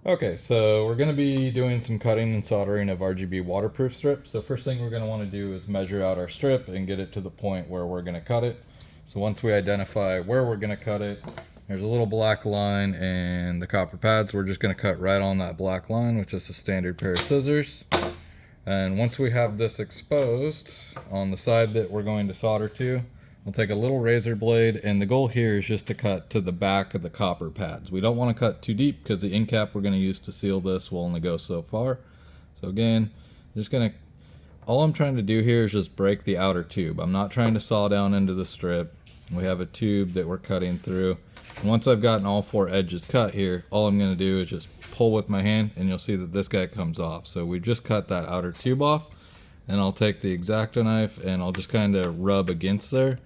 Okay, so we're going to be doing some cutting and soldering of RGB waterproof strips. So first thing we're going to want to do is measure out our strip and get it to the point where we're going to cut it. So once we identify where we're going to cut it, there's a little black line and the copper pads. We're just going to cut right on that black line with just a standard pair of scissors. And once we have this exposed on the side that we're going to solder to, we'll take a little razor blade, and the goal here is just to cut to the back of the copper pads. We don't want to cut too deep because the end cap we're going to use to seal this will only go so far. So again, all I'm trying to do here is just break the outer tube. I'm not trying to saw down into the strip. We have a tube that we're cutting through. And once I've gotten all four edges cut here, all I'm going to do is just pull with my hand, and you'll see that this guy comes off. So we just cut that outer tube off, and I'll take the X-Acto knife and I'll just kind of rub against there.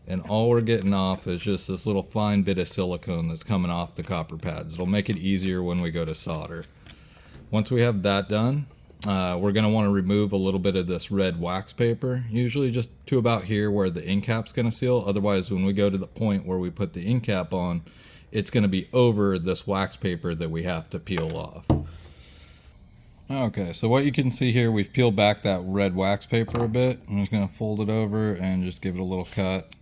And all we're getting off is just this little fine bit of silicone that's coming off the copper pads. It'll make it easier when we go to solder. Once we have that done, we're going to want to remove a little bit of this red wax paper, usually just to about here where the end cap's going to seal. Otherwise, when we go to the point where we put the end cap on, it's going to be over this wax paper that we have to peel off. Okay, so what you can see here, we've peeled back that red wax paper a bit. I'm just going to fold it over and just give it a little cut.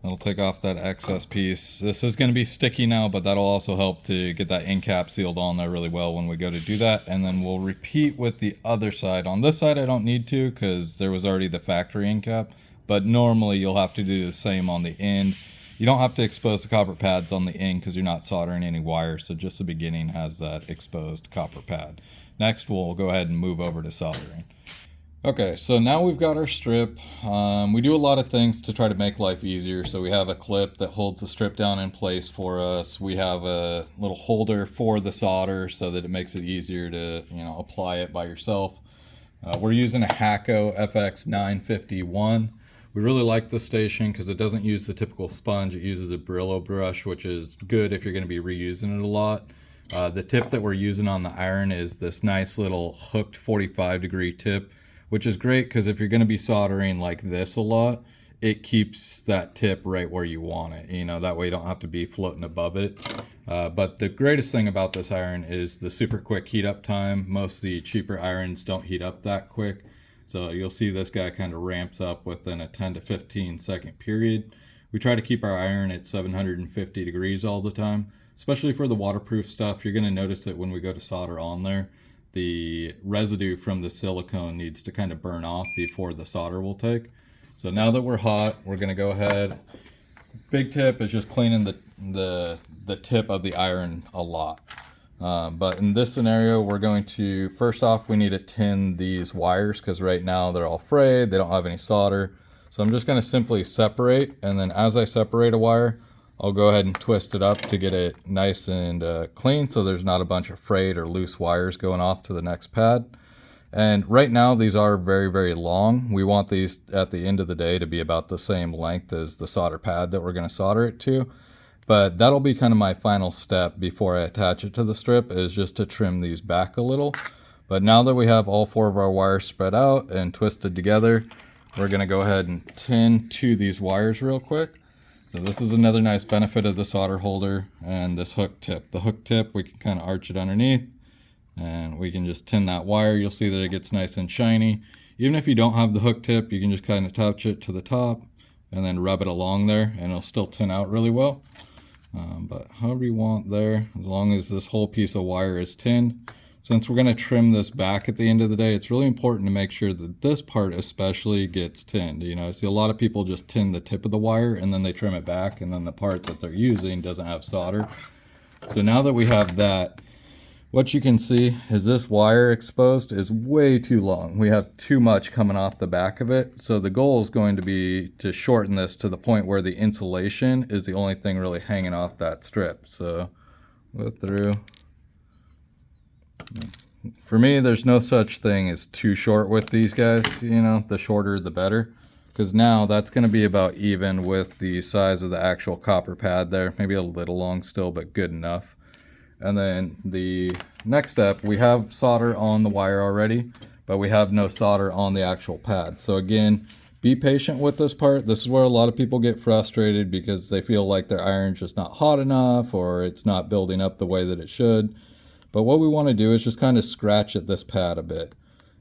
That'll take off that excess piece. This is going to be sticky now, but that'll also help to get that end cap sealed on there really well when we go to do that. And then we'll repeat with the other side. On this side I don't need to because there was already the factory end cap, but normally you'll have to do the same on the end. You don't have to expose the copper pads on the end because you're not soldering any wires, so just the beginning has that exposed copper pad. Next we'll go ahead and move over to soldering. Okay, so now we've got our strip. We do a lot of things to try to make life easier. So we have a clip that holds the strip down in place for us. We have a little holder for the solder so that it makes it easier to, apply it by yourself. We're using a Hakko FX951. We really like this station because it doesn't use the typical sponge. It uses a Brillo brush, which is good if you're going to be reusing it a lot. The tip that we're using on the iron is this nice little hooked 45-degree tip, which is great because if you're going to be soldering like this a lot, it keeps that tip right where you want it. That way you don't have to be floating above it. But the greatest thing about this iron is the super quick heat up time. Most of the cheaper irons don't heat up that quick. So you'll see this guy kind of ramps up within a 10 to 15 second period. We try to keep our iron at 750 degrees all the time, especially for the waterproof stuff. You're going to notice that when we go to solder on there, the residue from the silicone needs to kind of burn off before the solder will take. So now that we're hot, we're going to go ahead. Big tip is just cleaning the tip of the iron a lot. But in this scenario, we're going to, first off, we need to tin these wires because right now they're all frayed. They don't have any solder. So I'm just going to simply separate, and then as I separate a wire, I'll go ahead and twist it up to get it nice and clean so there's not a bunch of frayed or loose wires going off to the next pad. And right now these are very, very long. We want these at the end of the day to be about the same length as the solder pad that we're going to solder it to. But that'll be kind of my final step before I attach it to the strip, is just to trim these back a little. But now that we have all four of our wires spread out and twisted together, we're going to go ahead and tin to these wires real quick. So this is another nice benefit of the solder holder and this hook tip. The hook tip, we can kind of arch it underneath and we can just tin that wire. You'll see that it gets nice and shiny. Even if you don't have the hook tip, you can just kind of touch it to the top and then rub it along there and it'll still tin out really well. But however you want there, as long as this whole piece of wire is tinned. Since we're going to trim this back at the end of the day, it's really important to make sure that this part especially gets tinned. I see a lot of people just tin the tip of the wire and then they trim it back, and then the part that they're using doesn't have solder. So now that we have that, what you can see is this wire exposed is way too long. We have too much coming off the back of it. So the goal is going to be to shorten this to the point where the insulation is the only thing really hanging off that strip. So go through. For me, there's no such thing as too short with these guys. The shorter the better, because now that's going to be about even with the size of the actual copper pad there. Maybe a little long still, but good enough. And then the next step, we have solder on the wire already, but we have no solder on the actual pad. So again, be patient with this part. This is where a lot of people get frustrated because they feel like their iron's just not hot enough or it's not building up the way that it should. But what we want to do is just kind of scratch at this pad a bit.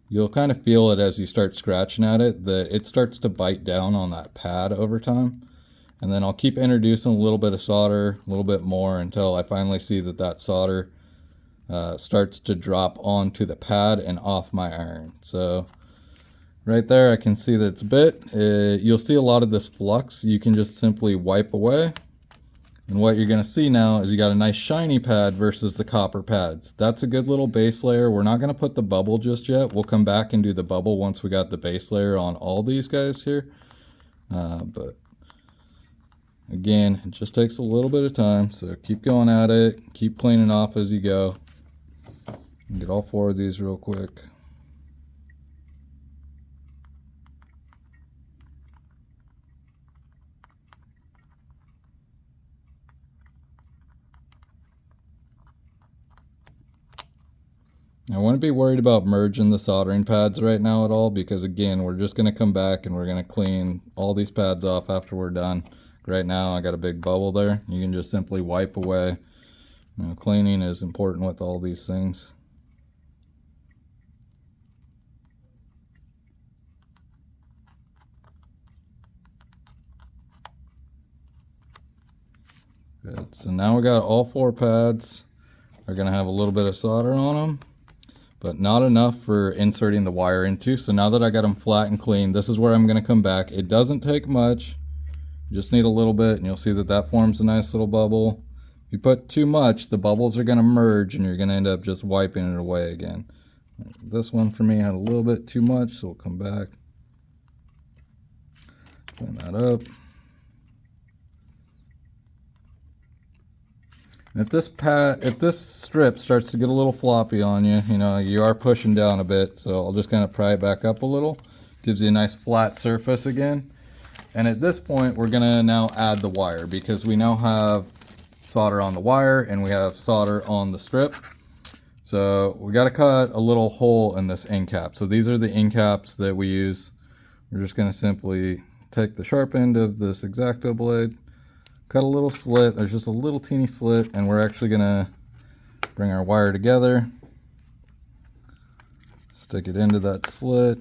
You'll kind of feel it as you start scratching at it, that it starts to bite down on that pad over time. And then I'll keep introducing a little bit of solder, a little bit more, until I finally see that that solder starts to drop onto the pad and off my iron. So right there I can see that it's a bit. You'll see a lot of this flux you can just simply wipe away. And what you're going to see now is you got a nice shiny pad versus the copper pads. That's a good little base layer. We're not going to put the bubble just yet. We'll come back and do the bubble once we got the base layer on all these guys here. But again, it just takes a little bit of time. So keep going at it. Keep cleaning off as you go. Get all 4 of these real quick. I wouldn't be worried about merging the soldering pads right now at all, because again, we're just going to come back and we're going to clean all these pads off after we're done. Right now I got a big bubble there. You can just simply wipe away. You know, cleaning is important with all these things. Good. So now we got all 4 pads. Are going to have a little bit of solder on them, but not enough for inserting the wire into. So now that I got them flat and clean, this is where I'm going to come back. It doesn't take much. You just need a little bit, and you'll see that that forms a nice little bubble. If you put too much, the bubbles are going to merge and you're going to end up just wiping it away again. This one for me had a little bit too much, so we'll come back. Clean that up. And if this strip starts to get a little floppy on you, you know, you are pushing down a bit, so I'll just kind of pry it back up a little. Gives you a nice flat surface again. And at this point, we're gonna now add the wire, because we now have solder on the wire and we have solder on the strip. So we got to cut a little hole in this end cap. So these are the end caps that we use. We're just gonna simply take the sharp end of this X-Acto blade, cut a little slit. There's just a little teeny slit, and we're actually gonna bring our wire together, stick it into that slit,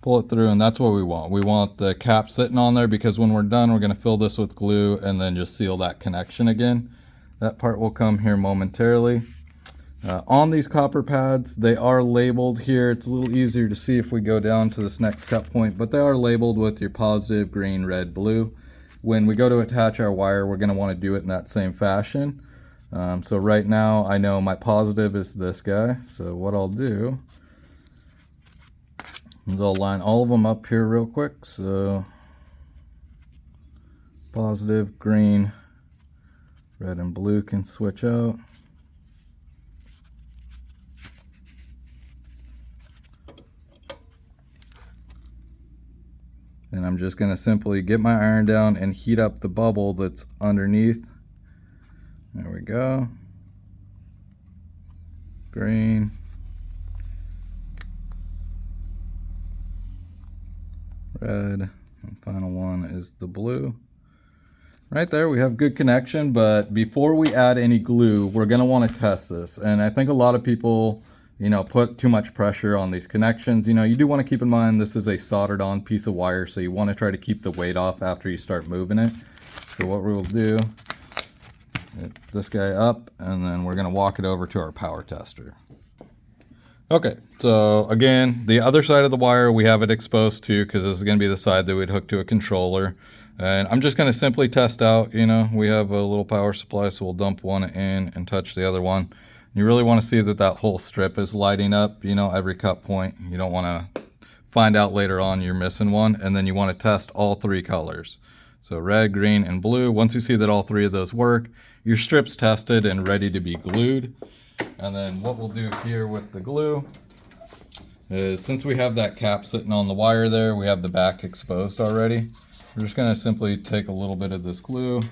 pull it through, and that's what we want. We want the cap sitting on there, because when we're done, we're gonna fill this with glue and then just seal that connection again. That part will come here momentarily. On these copper pads, they are labeled here. It's a little easier to see if we go down to this next cut point, but they are labeled with your positive, green, red, blue. When we go to attach our wire, we're going to want to do it in that same fashion. So right now I know my positive is this guy. So what I'll do is I'll line all of them up here real quick. So positive, green, red, and blue can switch out. And I'm just going to simply get my iron down and heat up the bubble that's underneath. There we go. Green. Red. And final one is the blue. Right there we have good connection, but before we add any glue, we're going to want to test this. And I think a lot of people, you know, put too much pressure on these connections. You know, you do want to keep in mind this is a soldered on piece of wire, so you want to try to keep the weight off after you start moving it. So what we will do, get this guy up, and then we're going to walk it over to our power tester. Okay, so again, the other side of the wire we have it exposed to, because this is going to be the side that we'd hook to a controller. And I'm just going to simply test out, you know, we have a little power supply, so we'll dump one in and touch the other one. You really want to see that that whole strip is lighting up, you know, every cut point. You don't want to find out later on you're missing one. And then you want to test all 3 colors. So red, green, and blue. Once you see that all 3 of those work, your strip's tested and ready to be glued. And then what we'll do here with the glue is, since we have that cap sitting on the wire there, we have the back exposed already. We're just going to simply take a little bit of this glue.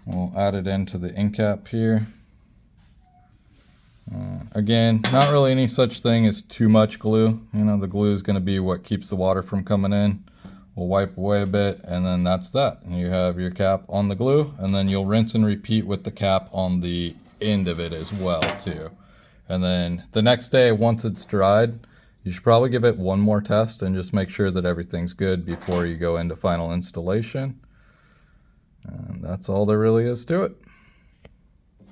We'll add it into the end cap here. Again, not really any such thing as too much glue. You know, the glue is going to be what keeps the water from coming in. We'll wipe away a bit, and then that's that. You have your cap on the glue, and then you'll rinse and repeat with the cap on the end of it as well too. And then the next day, once it's dried, you should probably give it one more test and just make sure that everything's good before you go into final installation. And that's all there really is to it.